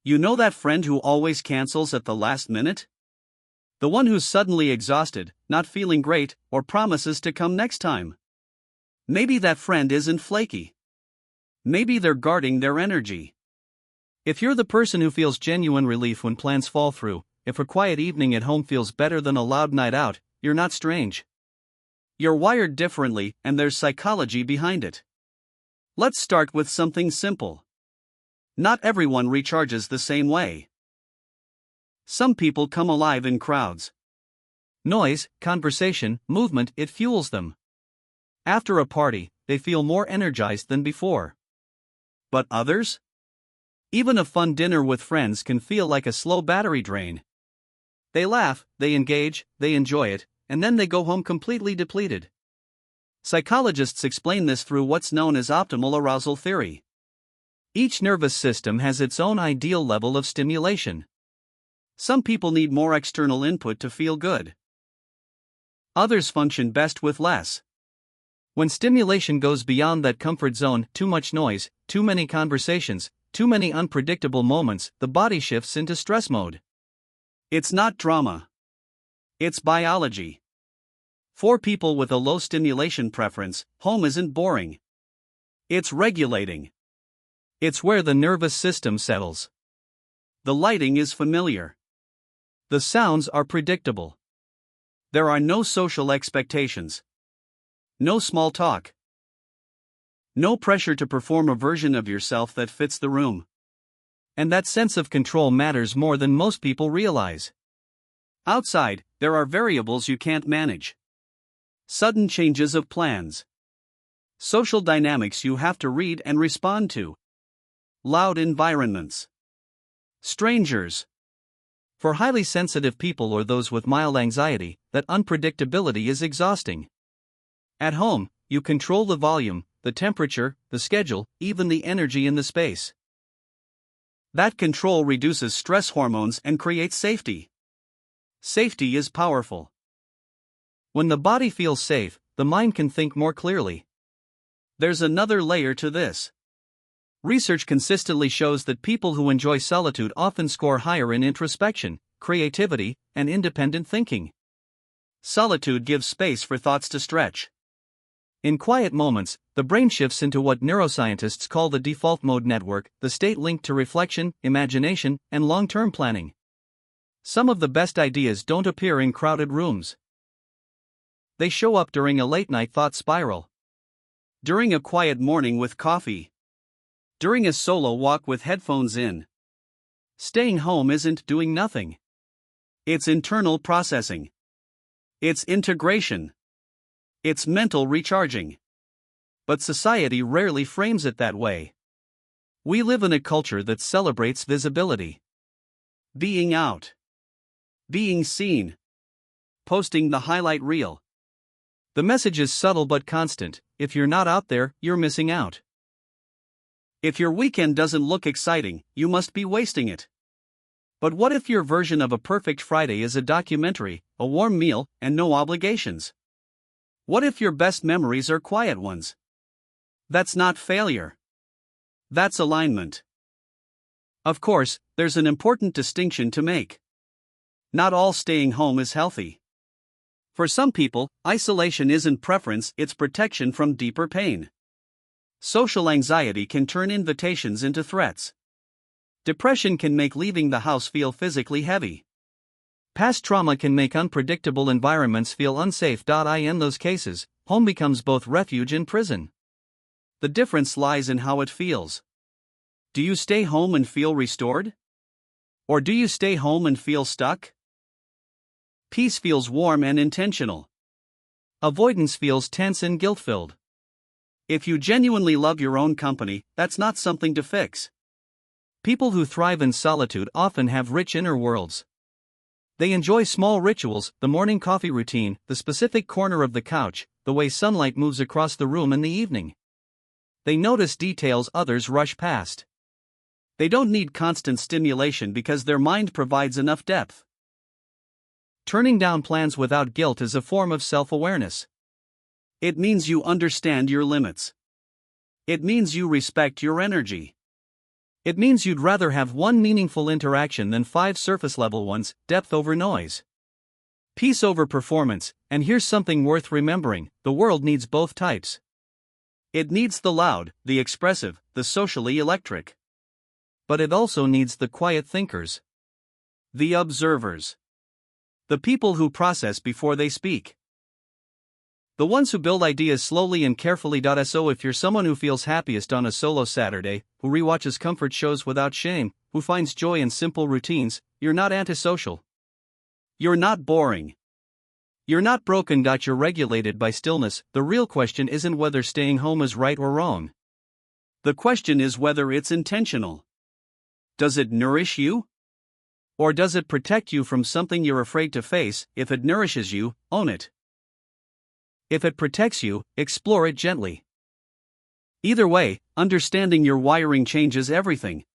You know that friend who always cancels at the last minute? The one who's suddenly exhausted, not feeling great, or promises to come next time. Maybe that friend isn't flaky. Maybe they're guarding their energy. If you're the person who feels genuine relief when plans fall through, if a quiet evening at home feels better than a loud night out, you're not strange. You're wired differently, and there's psychology behind it. Let's start with something simple. Not everyone recharges the same way. Some people come alive in crowds. Noise, conversation, movement, it fuels them. After a party, they feel more energized than before. But others? Even a fun dinner with friends can feel like a slow battery drain. They laugh, they engage, they enjoy it, and then they go home completely depleted. Psychologists explain this through what's known as optimal arousal theory. Each nervous system has its own ideal level of stimulation. Some people need more external input to feel good. Others function best with less. When stimulation goes beyond that comfort zone, too much noise, too many conversations, too many unpredictable moments, the body shifts into stress mode. It's not drama. It's biology. For people with a low stimulation preference, home isn't boring. It's regulating. It's where the nervous system settles. The lighting is familiar. The sounds are predictable. There are no social expectations. No small talk. No pressure to perform a version of yourself that fits the room. And that sense of control matters more than most people realize. Outside, there are variables you can't manage. Sudden changes of plans. Social dynamics you have to read and respond to. Loud environments. Strangers. For highly sensitive people or those with mild anxiety, that unpredictability is exhausting. At home, you control the volume, the temperature, the schedule, even the energy in the space. That control reduces stress hormones and creates safety. Safety is powerful. When the body feels safe, the mind can think more clearly. There's another layer to this. Research consistently shows that people who enjoy solitude often score higher in introspection, creativity, and independent thinking. Solitude gives space for thoughts to stretch. In quiet moments, the brain shifts into what neuroscientists call the default mode network, the state linked to reflection, imagination, and long-term planning. Some of the best ideas don't appear in crowded rooms. They show up during a late-night thought spiral. During a quiet morning with coffee. During a solo walk with headphones in. Staying home isn't doing nothing. It's internal processing. It's integration. It's mental recharging. But society rarely frames it that way. We live in a culture that celebrates visibility. Being out. Being seen. Posting the highlight reel. The message is subtle but constant: if you're not out there, you're missing out. If your weekend doesn't look exciting, you must be wasting it. But what if your version of a perfect Friday is a documentary, a warm meal, and no obligations? What if your best memories are quiet ones? That's not failure. That's alignment. Of course, there's an important distinction to make. Not all staying home is healthy. For some people, isolation isn't preference, it's protection from deeper pain. Social anxiety can turn invitations into threats. Depression can make leaving the house feel physically heavy. Past trauma can make unpredictable environments feel unsafe. In those cases, home becomes both refuge and prison. The difference lies in how it feels. Do you stay home and feel restored? Or do you stay home and feel stuck? Peace feels warm and intentional. Avoidance feels tense and guilt-filled. If you genuinely love your own company, that's not something to fix. People who thrive in solitude often have rich inner worlds. They enjoy small rituals, the morning coffee routine, the specific corner of the couch, the way sunlight moves across the room in the evening. They notice details others rush past. They don't need constant stimulation because their mind provides enough depth. Turning down plans without guilt is a form of self-awareness. It means you understand your limits. It means you respect your energy. It means you'd rather have one meaningful interaction than 5 surface level ones, depth over noise. Peace over performance, and here's something worth remembering: the world needs both types. It needs the loud, the expressive, the socially electric. But it also needs the quiet thinkers. The observers. The people who process before they speak. The ones who build ideas slowly and carefully. So if you're someone who feels happiest on a solo Saturday, who rewatches comfort shows without shame, who finds joy in simple routines, you're not antisocial. You're not boring. You're not broken. You're regulated by stillness. The real question isn't whether staying home is right or wrong. The question is whether it's intentional. Does it nourish you? Or does it protect you from something you're afraid to face? If it nourishes you, own it. If it protects you, explore it gently. Either way, understanding your wiring changes everything.